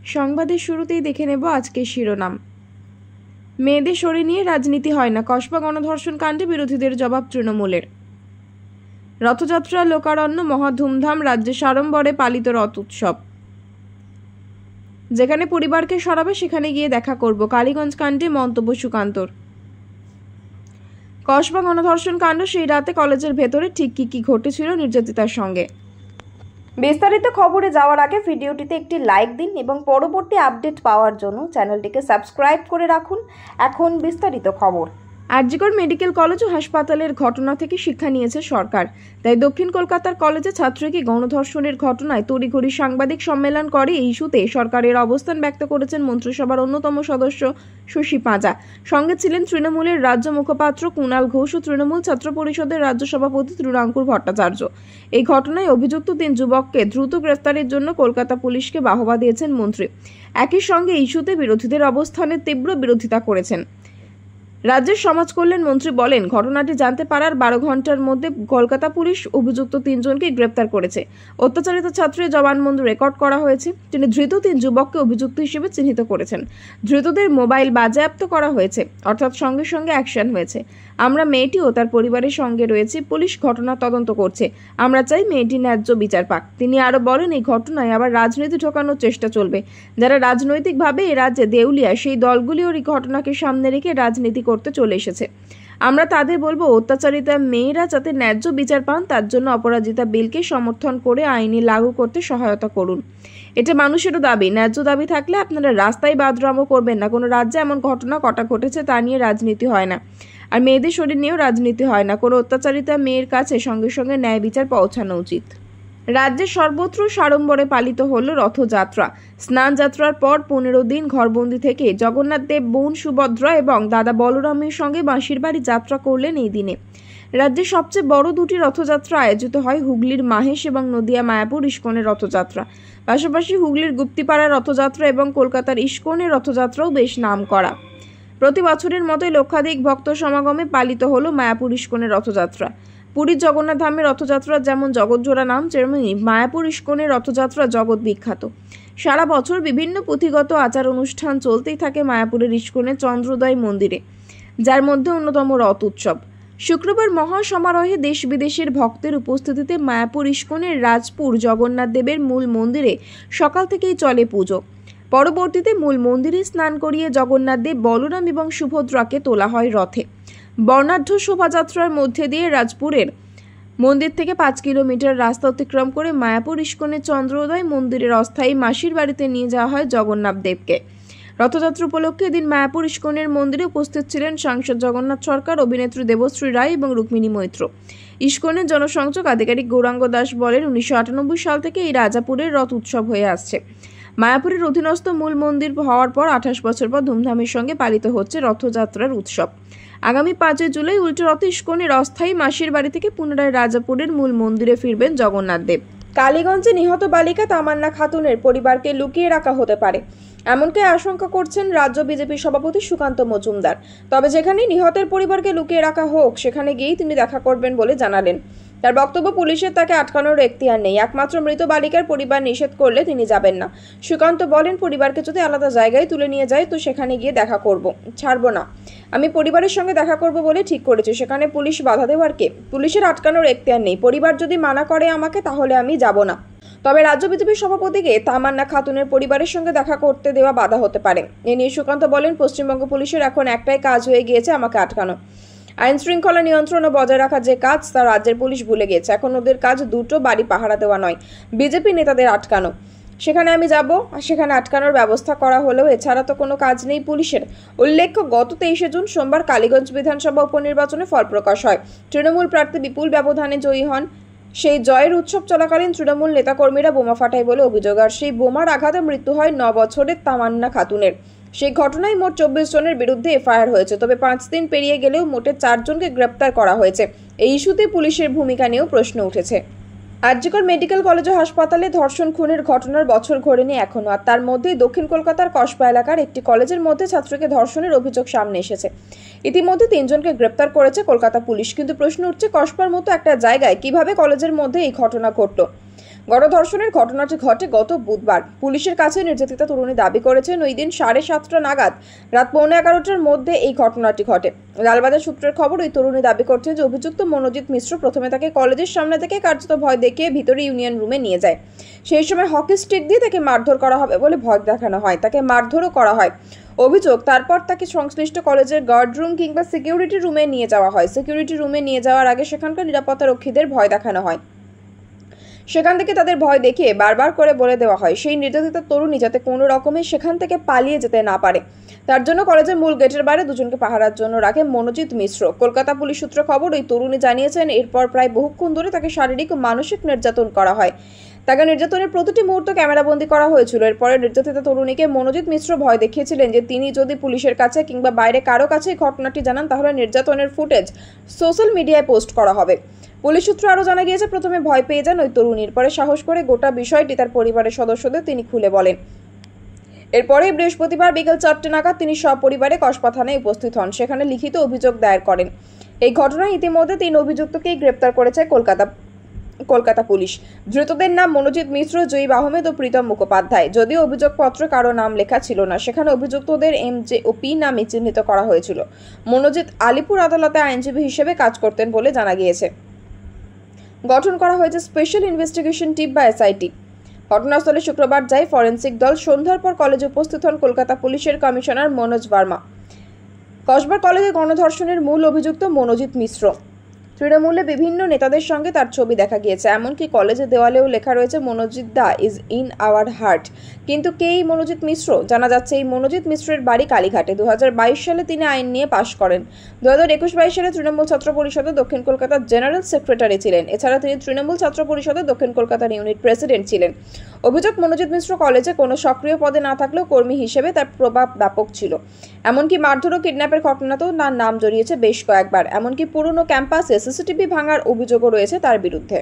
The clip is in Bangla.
সংবাদের শুরুতেই দেখে নেব আজকের শিরোনাম। মেয়েদের সরিয়ে নিয়ে রাজনীতি হয় না, কসবা গণধর্ষণ কাণ্ডে বিরোধীদের জবাব তৃণমূলের। রথযাত্রা লোকারণ্য মহা ধুমধাম, রাজ্যে সাড়ম্বরে পালিত রথ উৎসব। যেখানে পরিবারকে সরাবে সেখানে গিয়ে দেখা করব, কালীগঞ্জ কাণ্ডে মন্তব্য সুকান্তর। কসবা গণধর্ষণ কাণ্ড, সেই রাতে কলেজের ভেতরে ঠিক কি ঘটেছিল নির্যাতিতার সঙ্গে। বিস্তারিত খবরে যাওয়ার আগে ভিডিওটিতে একটি লাইক দিন এবং পরবর্তী আপডেট পাওয়ার জন্য চ্যানেলটিকে সাবস্ক্রাইব করে রাখুন। এখন বিস্তারিত খবর। আরজিকর মেডিকেল কলেজ ও হাসপাতালের ঘটনা থেকে শিক্ষা নিয়েছে সরকার। তাই দক্ষিণ কলকাতার কলেজে ছাত্রীকে গণধর্ষণের ঘটনায় তড়িঘড়ি সাংবাদিক সম্মেলন করে এই ইস্যুতে সরকারের অবস্থান ব্যক্ত করেছেন মন্ত্রিসভার অন্যতম সদস্য শশী পাঁজা। সঙ্গে ছিলেন তৃণমূলের রাজ্য মুখপাত্র কুণাল ঘোষ ও তৃণমূল ছাত্র পরিষদের রাজ্য সভাপতি তৃণাঙ্কুর ভট্টাচার্য। এই ঘটনায় অভিযুক্ত 3 যুবককে দ্রুত গ্রেফতারের জন্য কলকাতা পুলিশকে বাহবা দিয়েছেন মন্ত্রী। একই সঙ্গে ইস্যুতে বিরোধীদের অবস্থানের তীব্র বিরোধিতা করেছেন। রাজ্যের সমাজ কল্যাণ মন্ত্রী বলেন, ঘটনাটি জানতে পারার 12 ঘন্টার মধ্যে কলকাতা পুলিশ অভিযুক্ত 3 জনকে গ্রেপ্তার করেছে। অত্যাচারিত ছাত্রের জবানবন্দি রেকর্ড করা হয়েছে। তিনি ধৃত 3 যুবককে অভিযুক্ত হিসেবে চিহ্নিত করেছেন। ধৃতদের মোবাইল বাজেয়াপ্ত করা হয়েছে, অর্থাৎ সঙ্গে সঙ্গে অ্যাকশন হয়েছে। আমরা মেয়েটি ও তার পরিবারের সঙ্গে রয়েছি, পুলিশ ঘটনা তদন্ত করছে। আমরা চাই মেয়েটি ন্যায্য বিচার পাক। তিনি আরো বলেন, এই ঘটনায় আবার রাজনীতি ঢোকানোর চেষ্টা চলবে। যারা রাজনৈতিকভাবে এ রাজ্যে দেউলিয়া, সেই দলগুলিও এই ঘটনাকে সামনে রেখে রাজনীতি করতে চলে এসেছে। আমরা তাদের বলবো, অত্যাচারিতা মেয়েরা যাতে ন্যায্য বিচার পান তার জন্য অপরাজিতা বিলকে সমর্থন করে আইনি লাগু করতে সহায়তা করুন। এটা মানুষেরও দাবি। ন্যায্য দাবি থাকলে আপনারা রাস্তায় বাদরামও করবেন না। কোনো রাজ্যে এমন ঘটনা কটা ঘটেছে তা নিয়ে রাজনীতি হয় না, আর মেয়েদের শরীর নিয়েও রাজনীতি হয় না। কোনো অত্যাচারিতা মেয়ের কাছে সঙ্গে সঙ্গে ন্যায় বিচার পৌঁছানো উচিত। রাজ্যের সর্বত্র সাড়ম্বরে পালিত হল রথযাত্রা। স্নান যাত্রার পর 15 দিন ঘরবন্দি থেকে জগন্নাথ দেব বোন সুভদ্রা এবং দাদা বলরামের সঙ্গে বাঁশির বাড়ি যাত্রা করলেন এই দিনে। রাজ্যের সবচেয়ে বড় 2টি রথযাত্রা আয়োজিত হয় হুগলির মাহেশ এবং নদিয়া মায়াপুর ইস্কনের রথযাত্রা। পাশাপাশি হুগলির গুপ্তিপাড়া রথযাত্রা এবং কলকাতার ইস্কনের রথযাত্রাও বেশ নাম করা। প্রতি বছরের মতোই লক্ষাধিক ভক্ত সমাগমে পালিত হলো মায়াপুর ইস্কনের রথযাত্রা। পুরীর জগন্নাথ ধামের রথযাত্রা যেমন জগৎজোড়া নাম, তেমনি মায়াপুর ইস্কনের রথযাত্রা জগৎ বিখ্যাত। সারা বছর বিভিন্ন পুঁথিগত আচার অনুষ্ঠান চলতেই থাকে মায়াপুরের ইস্কনের চন্দ্রোদয় মন্দিরে, যার মধ্যে অন্যতম রথ উৎসব। শুক্রবার মহাসমারোহে দেশ বিদেশের ভক্তের উপস্থিতিতে মায়াপুর ইস্কনের রাজপুর জগন্নাথ দেবের মূল মন্দিরে সকাল থেকেই চলে পুজো। পরবর্তীতে মূল মন্দিরে স্নান করিয়ে জগন্নাথ দেব, বলরাম এবং সুভদ্রাকে তোলা হয় রথে। বর্ণাঢ্য শোভাযাত্রার মধ্যে দিয়ে রাজপুরের মন্দির থেকে 5 কিলোমিটার রাস্তা অতিক্রম করে মায়াপুর ইস্কনের চন্দ্রোদয় মন্দিরের অস্থায়ী মাসির বাড়িতে নিয়ে যাওয়া হয় জগন্নাথ দেবকে। রথযাত্রা উপলক্ষে এদিন মায়াপুর ইস্কনের মন্দিরে উপস্থিত ছিলেন সাংসদ জগন্নাথ সরকার, অভিনেত্রী দেবশ্রী রায় এবং রুক্মিণী মৈত্র। ইস্কনের জনসংযোগ আধিকারিক গৌরাঙ্গ দাস বলেন, 1998 সাল থেকে এই রাজাপুরের রথ উৎসব হয়ে আসছে। মায়াপুরের অধীনস্থ মূল মন্দির হওয়ার পর 28 বছর পর ধুমধামের সঙ্গে পালিত হচ্ছে রথযাত্রার উৎসব। আগামী 5 জুলাই উল্টো রথে ইস্কনের অস্থায়ী মাসির বাড়ি থেকে পুনরায় রাজাপুরের মূল মন্দিরে ফিরবেন জগন্নাথ দেব। কালীগঞ্জে নিহত বালিকা তামান্না খাতুনের পরিবারকে লুকিয়ে রাখা হতে পারে, এমনকি আশঙ্কা করছেন রাজ্য বিজেপি সভাপতি সুকান্ত মজুমদার। তবে যেখানে নিহতের পরিবারকে লুকিয়ে রাখা হোক, সেখানে গিয়েই তিনি দেখা করবেন বলে জানালেন। তার বক্তব্য, পুলিশের তাকে আটকানোর এখতিয়ার নেই। একমাত্র মৃত বালিকার পরিবার নিষেধ করলে তিনি যাবেন না। সুকান্ত বলেন, পরিবারকে যদি আলাদা জায়গায় তুলে নিয়ে যায় তো সেখানে গিয়ে দেখা করব, ছাড়বো না। আমি পরিবারের সঙ্গে দেখা করব বলে ঠিক করেছি। সেখানে পুলিশ বাধা দেওয়ার কে? পুলিশের আটকানোর এখতিয়ার নেই। পরিবার যদি মানা করে আমাকে, তাহলে আমি যাব না। তবে রাজ্য বিজেপির সভাপতিকে তামান্না খাতুনের পরিবারের সঙ্গে দেখা করতে দেওয়া বাধা হতে পারে। এ নিয়ে সুকান্ত বলেন, পশ্চিমবঙ্গ পুলিশের এখন একটাই কাজ হয়ে গিয়েছে, আমাকে আটকানো। আইন শৃঙ্খলা নিয়ন্ত্রণ ও বজায় রাখা যে কাজ, তা রাজ্যের পুলিশ ভুলে গিয়েছে। এখন ওদের কাজ 2টো বাড়ি পাহারা দেওয়া নয়, বিজেপি নেতাদের আটকানো। সেখানে আমি যাব, আর সেখানে আটকানোর ব্যবস্থা করা হলেও এছাড়া তো কোনো কাজ নেই পুলিশের। উল্লেখ্য, গত 23 জুন সোমবার কালীগঞ্জ বিধানসভা উপনির্বাচনে ফল প্রকাশ হয়। তৃণমূল প্রার্থী বিপুল ব্যবধানে জয়ী হন। সেই জয়ের উৎসব চলাকালীন তৃণমূল নেতাকর্মীরা বোমা ফাটায় বলে অভিযোগ, আর সেই বোমার আঘাতে মৃত্যু হয় 9 বছরের তামান্না খাতুনের। সেই ঘটনায় মোট 24 জনের বিরুদ্ধে এফআইআর হয়েছে। তবে 5 দিন পেরিয়ে গেলেও মোটে 4 জনকে গ্রেপ্তার করা হয়েছে। এই ইস্যুতে পুলিশের ভূমিকা নিয়েও প্রশ্ন উঠেছে। আরজিকর মেডিকেল কলেজ ও হাসপাতালে ধর্ষণ খুনের ঘটনার বছর ঘোরেনি এখনো, আর তার মধ্যেই দক্ষিণ কলকাতার কসবা এলাকার একটি কলেজের মধ্যে ছাত্রীকে ধর্ষণের অভিযোগ সামনে এসেছে। ইতিমধ্যে 3 জনকে গ্রেপ্তার করেছে কলকাতা পুলিশ। কিন্তু প্রশ্ন উঠছে, কসবার মতো একটা জায়গায় কিভাবে কলেজের মধ্যে এই ঘটনা ঘটল। গণধর্ষণের ঘটনাটি ঘটে গত বুধবার। পুলিশের কাছে নির্যাতিতা তরুণী দাবি করেছেন ওই দিন 7:30 নাগাদ রাত 11:15টার মধ্যে এই ঘটনাটি ঘটে। লালবাজার সূত্রের খবর, ওই তরুণী দাবি করছেন যে অভিযুক্ত মনোজিৎ মিশ্র প্রথমে তাকে কলেজের সামনে থেকে কার্যত ভয় দেখিয়ে ভিতরে ইউনিয়ন রুমে নিয়ে যায়। সেই সময় হকি স্টিক দিয়ে তাকে মারধর করা হবে বলে ভয় দেখানো হয়, তাকে মারধরও করা হয়। অভিযোগ, তারপর তাকে সংশ্লিষ্ট কলেজের গার্ড রুম কিংবা সিকিউরিটি রুমে নিয়ে যাওয়া হয়। সিকিউরিটি রুমে নিয়ে যাওয়ার আগে সেখানকার নিরাপত্তা রক্ষীদের ভয় দেখানো হয়। সেখান থেকে তাদের ভয় দেখিয়ে বারবার করে বলে দেওয়া হয় সেই নির্যাতিতা তরুণী যাতে কোনো রকমে সেখান থেকে পালিয়ে যেতে না পারে। তার জন্য কলেজের মূল গেটের বাইরে দুজনকে পাহারার জন্য রাখে মনোজিৎ মিশ্র। কলকাতা পুলিশ সূত্রে খবর, ওই তরুণী জানিয়েছেন এরপর প্রায় বহুক্ষণ ধরে তাকে শারীরিক ও মানসিক নির্যাতন করা হয়। তাকে নির্যাতনের প্রতিটি মুহূর্ত ক্যামেরাবন্দি করা হয়েছিল। এরপরে নির্যাতিতা তরুণীকে মনোজিৎ মিশ্র ভয় দেখিয়েছিলেন যে তিনি যদি পুলিশের কাছে কিংবা বাইরে কারো কাছে ঘটনাটি জানান তাহলে নির্যাতনের ফুটেজ সোশ্যাল মিডিয়ায় পোস্ট করা হবে। পুলিশ সূত্রে আরও জানা গিয়েছে, প্রথমে ভয় পেয়ে যান ওই তরুণীর, পরে সাহস করে গোটা বিষয়টি তার পরিবারের সদস্যদের তিনি খুলে বলেন। এরপরে বৃহস্পতিবার বিকেল 4টে নাগাদ তিনি সপরিবারে কসবা থানায় উপস্থিত হন, সেখানে লিখিত অভিযোগ দায়ের করেন। এই ঘটনায় ইতিমধ্যে 3 অভিযুক্তকেই গ্রেপ্তার করেছে কলকাতা পুলিশ। ধৃতদের নাম মনোজিৎ মিশ্র, জয়ীব আহমেদ ও প্রীতম মুখোপাধ্যায়। যদিও অভিযোগপত্রে কারো নাম লেখা ছিল না, সেখানে অভিযুক্তদের MJ ও P নামে চিহ্নিত করা হয়েছিল। মনোজিৎ আলিপুর আদালতে আইনজীবী হিসেবে কাজ করতেন বলে জানা গিয়েছে। গঠন করা হয়েছে স্পেশাল ইনভেস্টিগেশন টিম বা SIT। ঘটনাস্থলে শুক্রবার যায় ফরেন্সিক দল। সন্ধ্যার পর কলেজে উপস্থিত হন কলকাতা পুলিশের কমিশনার মনোজ ভার্মা। কসবা কলেজে গণধর্ষণের মূল অভিযুক্ত মনোজিৎ মিশ্র। তৃণমূলে বিভিন্ন নেতাদের সঙ্গে তার ছবি দেখা গিয়েছে, এমনকি কলেজের দেওয়ালেও লেখা রয়েছে মনোজিৎ দা ইজ ইন আওয়ার হার্ট। কিন্তু কে এই মনোজিৎ মিশ্র? জানা যাচ্ছে এই মনোজিৎ মিশ্রের বাড়ি কালীঘাটে। 2022 সালে তিনি আইন নিয়ে পাশ করেন। 2021-22 সালে তৃণমূল ছাত্র পরিষদের দক্ষিণ কলকাতার জেনারেল সেক্রেটারি ছিলেন। এছাড়া তিনি তৃণমূল ছাত্র পরিষদের দক্ষিণ কলকাতার ইউনিট প্রেসিডেন্ট ছিলেন। অভিযোগ, মনোজিৎ মিশ্র কলেজে কোনো সক্রিয় পদে না থাকলেও কর্মী হিসেবে তার প্রভাব ব্যাপক ছিল। এমনকি মারধর ও কিডন্যাপের ঘটনাতেও তার নাম জড়িয়েছে বেশ কয়েকবার। এমনকি পুরনো ক্যাম্পাসে CCTV ভাঙার অভিযোগও রয়েছে তার বিরুদ্ধে।